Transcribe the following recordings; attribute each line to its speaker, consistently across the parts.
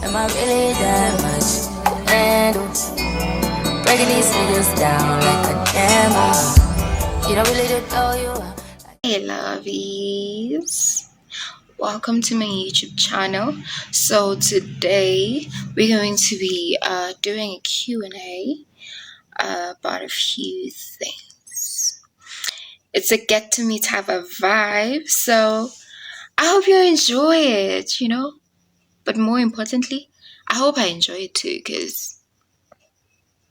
Speaker 1: Am I really that much to handle? Breaking these niggas down like a camel. You don't really know you are.
Speaker 2: Hey lovies, welcome to my YouTube channel. So today we're going to be doing a Q&A about a few things. It's a get to me type of vibe, so I hope you enjoy it, but more importantly, I hope I enjoy it too, because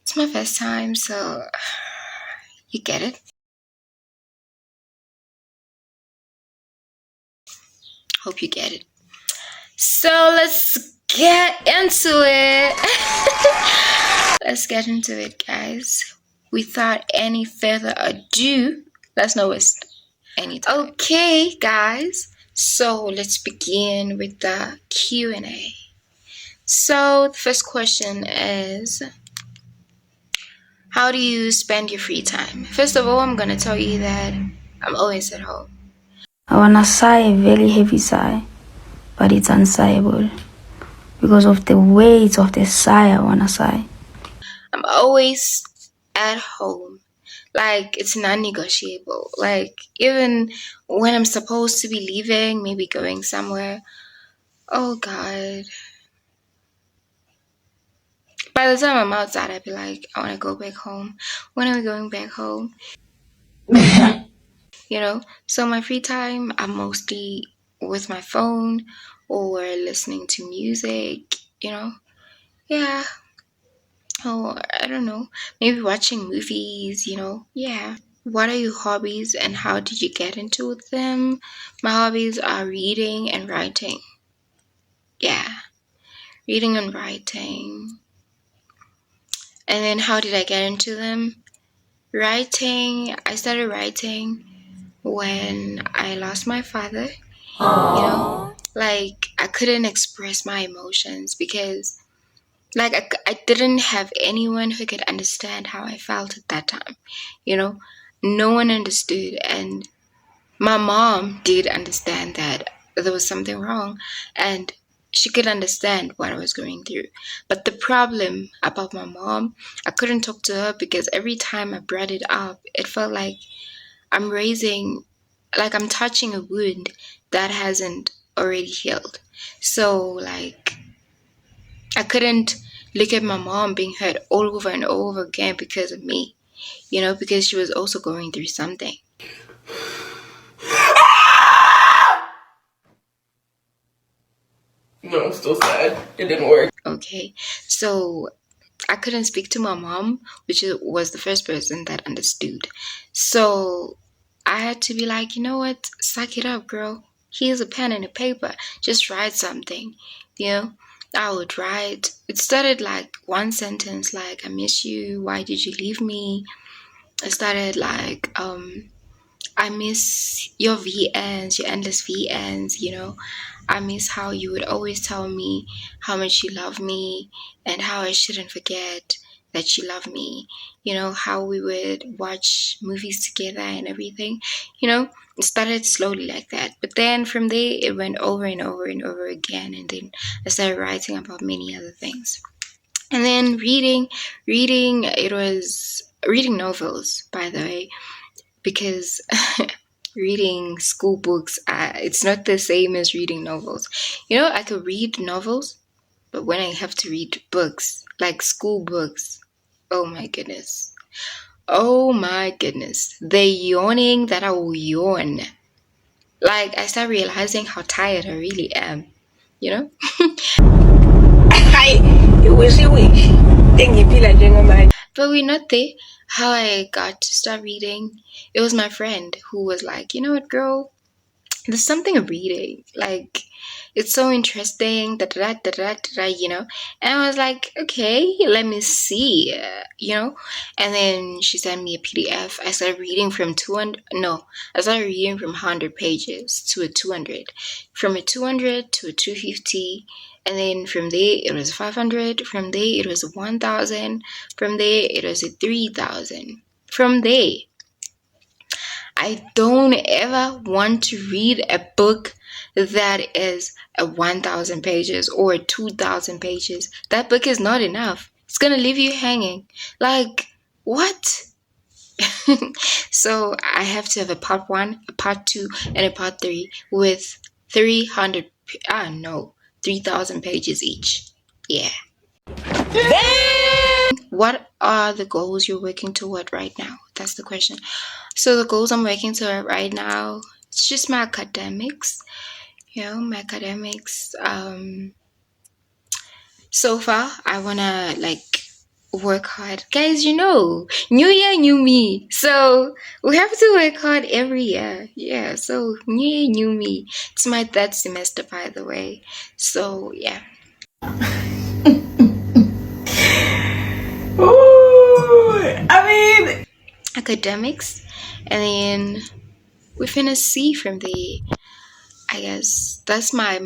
Speaker 2: it's my first time, so you get it. Hope you get it. So let's get into it. Let's get into it, guys. Without any further ado, let's not waste any time. Okay, guys. So let's begin with the Q&A. So the first question is, how do you spend your free time? First of all, I'm gonna tell you that I'm always at home.
Speaker 3: I wanna sigh a very heavy sigh, but it's unsighable. Because of the weight of the sigh I wanna sigh.
Speaker 2: I'm always at home. Like, it's non-negotiable. Like, even when I'm supposed to be leaving, maybe going somewhere, oh God. By the time I'm outside, I'd be like, I want to go back home. When are we going back home? So my free time, I'm mostly with my phone or listening to music, Yeah. Or, I don't know, maybe watching movies, Yeah. What are your hobbies and how did you get into them? My hobbies are reading and writing. Yeah, reading and writing. And then how did I get into them? Writing, I started writing when I lost my father. Like, I couldn't express my emotions because like I didn't have anyone who could understand how I felt at that time. No one understood, and my mom did understand that there was something wrong, and she could understand what I was going through. But the problem about my mom, I couldn't talk to her because every time I brought it up, it felt like I'm touching a wound that hasn't already healed. So, like, I couldn't look at my mom being hurt all over and over again because of me, because she was also going through something.
Speaker 4: No, I'm still sad. It didn't work.
Speaker 2: Okay, so I couldn't speak to my mom, which was the first person that understood. So I had to be like, you know what? Suck it up, girl. Here's a pen and a paper. Just write something. I would write. It started like one sentence, like, I miss you. Why did you leave me? I started like, I miss your VNs, your endless VNs, I miss how you would always tell me how much you love me and how I shouldn't forget that you love me. How we would watch movies together and everything. It started slowly like that. But then from there, it went over and over and over again. And then I started writing about many other things. And then reading, it was reading novels, by the way, because reading school books, it's not the same as reading novels. I could read novels, but when I have to read books, like school books, oh my goodness. The yawning that I will yawn. Like, I start realizing how tired I really am, But we're not there. How I got to start reading, it was my friend who was like, you know what, girl? There's something of reading. Like, it's so interesting, And I was like, okay, let me see, And then she sent me a PDF. I started reading from 100 pages to a 200. From a 200 to a 250. And then from there, it was 500. From there, it was 1,000. From there, it was 3,000. From there, I don't ever want to read a book that is 1,000 pages or 2,000 pages. That book is not enough. It's gonna leave you hanging. Like, what? So I have to have a part 1, a part 2, and a part 3 with 3,000 pages each. Yeah. What are the goals you're working toward right now? That's the question. So the goals I'm working toward right now, it's just my academics. My academics. So far, I wanna work hard, guys. New year, new me. So we have to work hard every year. Yeah. So new year, new me. It's my 3rd semester, by the way. So yeah. Academics, and then we finna see from there. I guess that's my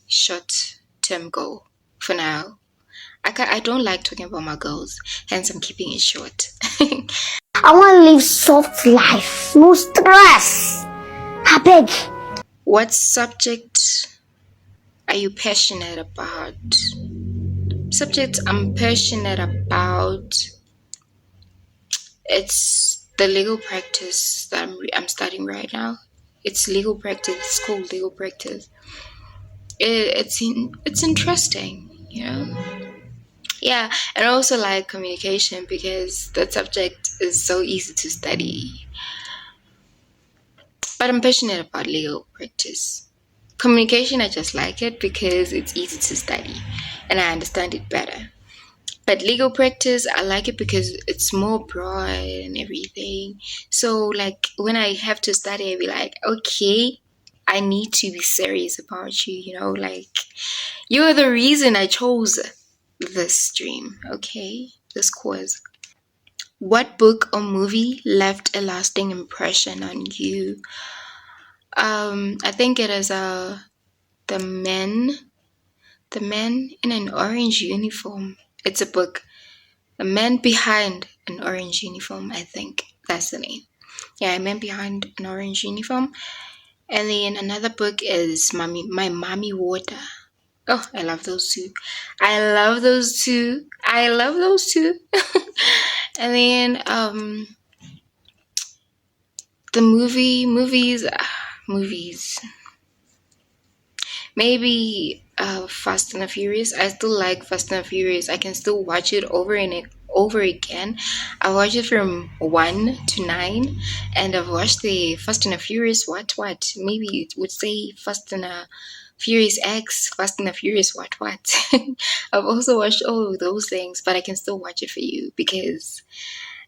Speaker 2: short-term goal for now. I don't like talking about my goals, hence I'm keeping it short.
Speaker 5: I want to live soft life, no stress. I beg.
Speaker 2: What subject are you passionate about? Subject I'm passionate about, it's the legal practice that I'm studying right now. It's legal practice. It's called legal practice. It's interesting, Yeah, and I also like communication because that subject is so easy to study. But I'm passionate about legal practice. Communication, I just like it because it's easy to study and I understand it better. But legal practice, I like it because it's more broad and everything. So when I have to study, I'll be like, okay, I need to be serious about you, you're the reason I chose this stream, okay? This course. What book or movie left a lasting impression on you? I think it is The Man in an Orange Uniform. It's a book. A Man Behind an Orange Uniform, I think that's the name. Yeah, A Man Behind an Orange Uniform. And then another book is My Mommy Water. Oh, I love those two. And then the movies. Maybe Fast and the Furious. I still like Fast and the Furious. I can still watch it over and over again. I watched it from 1 to 9, and I've watched the Fast and the Furious what? Maybe it would say Fast and the Furious X, Fast and the Furious what? I've also watched all of those things, but I can still watch it for you because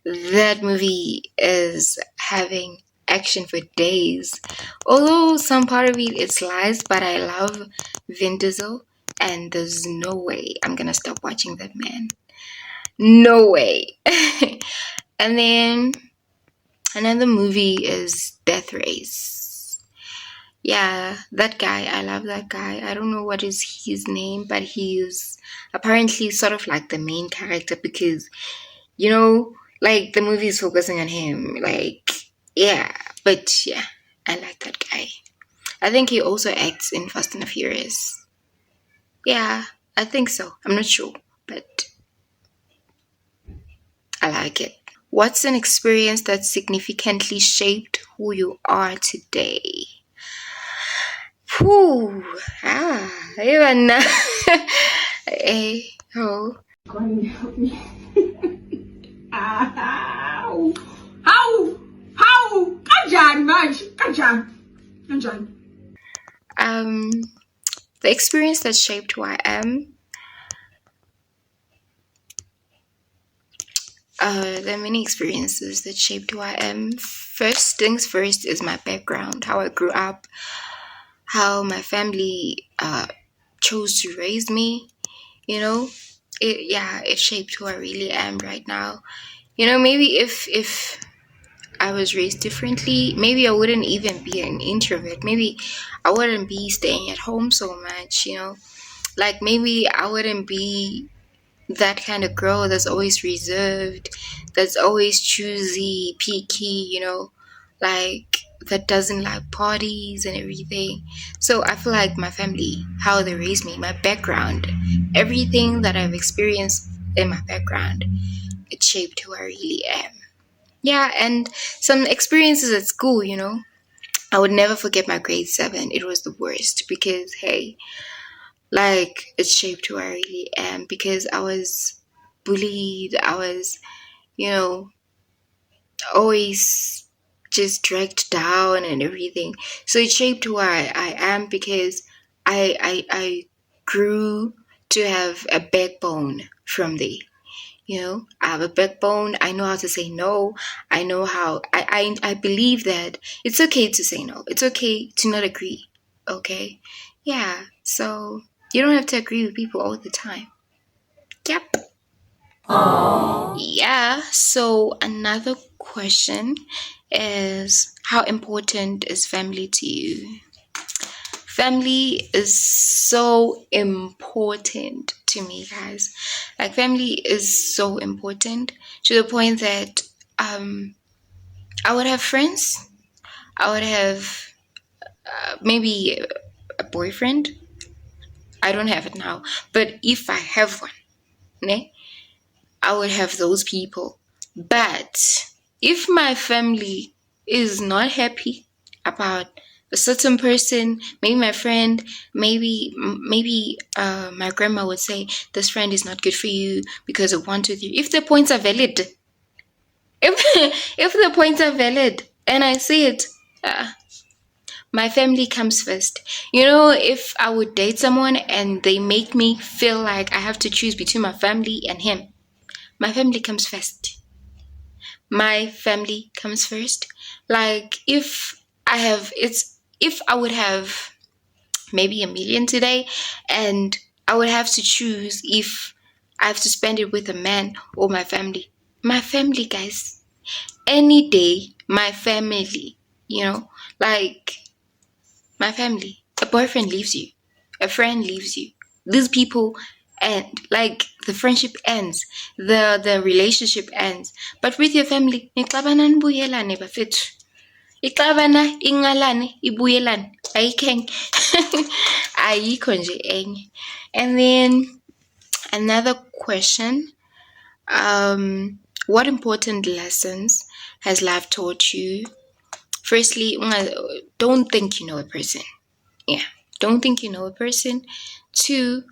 Speaker 2: that movie is having action for days. Although some part of it is lies, but I love Vin Diesel, and there's no way I'm gonna stop watching that man. No way. And then another movie is Death Race. Yeah, that guy, I love that guy. I don't know what is his name, but he's apparently sort of like the main character because, the movie is focusing on him. Yeah, but yeah, I like that guy. I think he also acts in Fast and the Furious. Yeah, I think so. I'm not sure, but I like it. What's an experience that significantly shaped who you are today? Whew. Even oh.
Speaker 6: God help me. How? Kajan, Maj. Kajan.
Speaker 2: The experience that shaped who I am. There are many experiences that shaped who I am. First things first is my background, how I grew up, how my family chose to raise me. It shaped who I really am right now. Maybe if I was raised differently, maybe I wouldn't even be an introvert. Maybe I wouldn't be staying at home so much, maybe I wouldn't be that kind of girl that's always reserved, that's always choosy, picky, like that doesn't like parties and everything. So I feel like my family, how they raised me, my background, everything that I've experienced in my background, it shaped who I really am. Yeah, and some experiences at school, I would never forget my grade 7. It was the worst because, hey, like it shaped who I really am because I was bullied. I was, you know, always just dragged down and everything. So it shaped who I am because I grew to have a backbone from there. I have a backbone. I know how to say no. I know how I believe that it's okay to say no. It's okay to not agree. Okay? Yeah. So you don't have to agree with people all the time. Yep. Yeah. So another question is, how important is family to you? Family is so important to me, guys. Like, family is so important to the point that I would have friends. I would have maybe a boyfriend. I don't have it now, but if I have one, I would have those people. But if my family is not happy about a certain person, maybe my friend, maybe my grandma would say this friend is not good for you because of 1, 2, 3. If the points are valid, if the points are valid, and I see it, my family comes first. If I would date someone and they make me feel like I have to choose between my family and him, my family comes first. My family comes first. Like, if I would have maybe $1 million today, and I would have to choose if I have to spend it with a man or my family. My family, guys. Any day, my family, like my family. A boyfriend leaves you, a friend leaves you. These people end, like the friendship ends, the relationship ends. But with your family, nixabana nibuyelane bafethu. Ixabana ingalane ibuyelane. Ayikho nje enye. And then another question, what important lessons has life taught you? Firstly, don't think you know a person. Yeah, don't think you know a person. 2,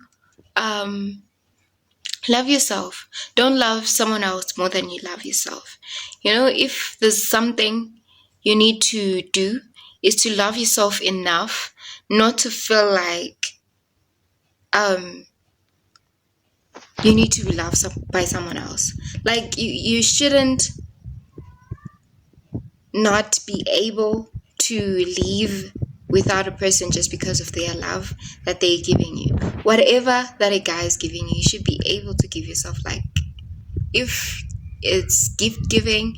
Speaker 2: love yourself. Don't love someone else more than you love yourself. If there's something you need to do, is to love yourself enough not to feel like you need to be loved by someone else. Like, you shouldn't not be able to live without a person just because of their love that they're giving you. Whatever that a guy is giving you, you should be able to give yourself. Like, if it's gift giving,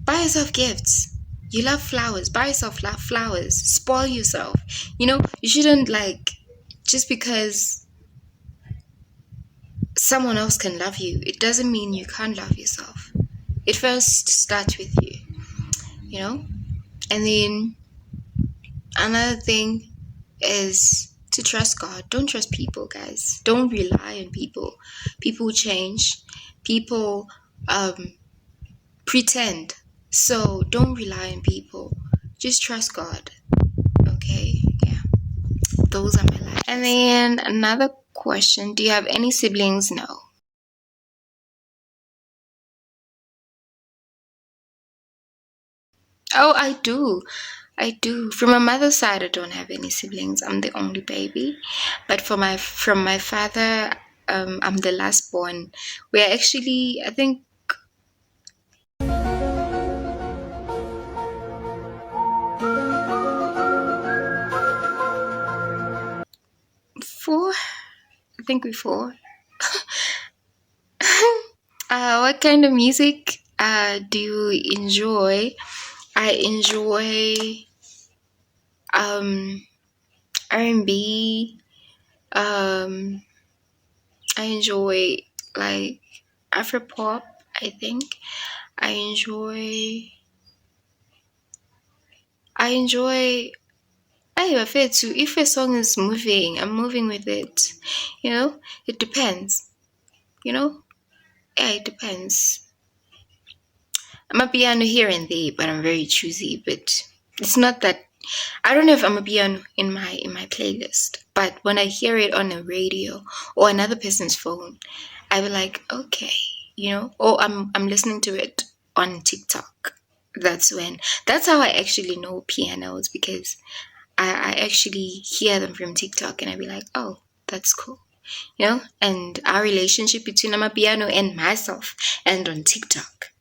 Speaker 2: buy yourself gifts. You love flowers, buy yourself flowers. Spoil yourself. You shouldn't, like, just because someone else can love you, it doesn't mean you can't love yourself. It first starts with you. And then another thing is to trust God. Don't trust people, guys. Don't rely on people. People change. People pretend. So don't rely on people. Just trust God. Okay? Yeah. Those are my lives. And then another question. Do you have any siblings? No. Oh, I do. From my mother's side, I don't have any siblings. I'm the only baby. But from my father, I'm the last born. We're actually, I think, 4. I think we're 4. What kind of music do you enjoy? I enjoy R&B. I enjoy, like, Afropop, I think. I enjoy I enjoy. I prefer to. If a song is moving, I'm moving with it. It depends. Yeah, it depends. I'm a piano here and there, but I'm very choosy. But it's not that I don't have I'm a piano in my playlist. But when I hear it on a radio or another person's phone, I will like, okay, or I'm listening to it on TikTok. That's how I actually know pianos, because I actually hear them from TikTok and I be like, oh, that's cool. And our relationship between Amapiano and myself and on TikTok.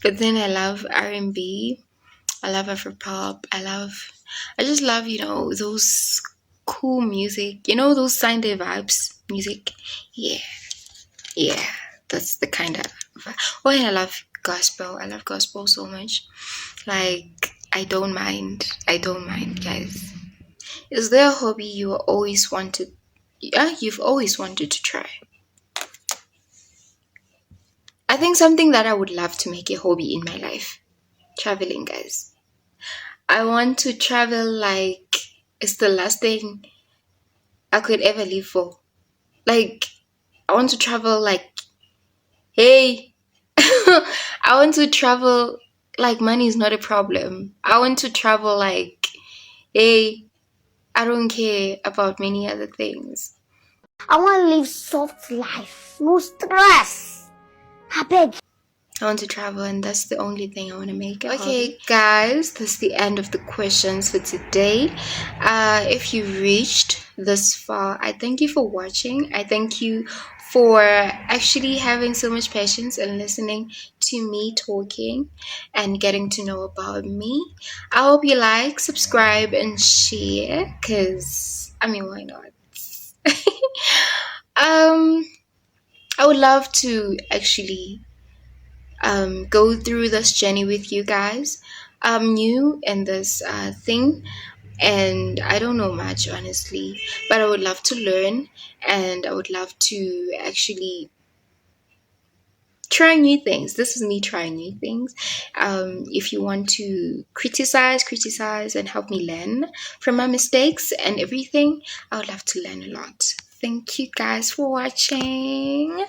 Speaker 2: But then I love R&B, I love Afropop, I just love, those cool music, those Sunday vibes music. Yeah, that's the kind of, and I love gospel so much. Like, I don't mind, guys. Is there a hobby you've always wanted to try? I think something that I would love to make a hobby in my life. Traveling, guys. I want to travel like it's the last thing I could ever live for. Like, I want to travel like, hey, I want to travel like money is not a problem. I want to travel like, hey, I don't care about many other things.
Speaker 5: I want to live soft life. No stress. I beg.
Speaker 2: I want to travel, and that's the only thing I want to make. Okay, guys, that's the end of the questions for today. If you reached this far, I thank you for watching. I thank you for actually having so much patience and listening to me talking and getting to know about me. I hope you like, subscribe, and share, because, why not? I would love to actually go through this journey with you guys. I'm new in this thing, and I don't know much, honestly, but I would love to learn, and I would love to actually try new things. This is me trying new things. If you want to criticize and help me learn from my mistakes and everything, I would love to learn a lot. Thank you guys for watching.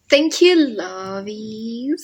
Speaker 2: Thank you, lovies.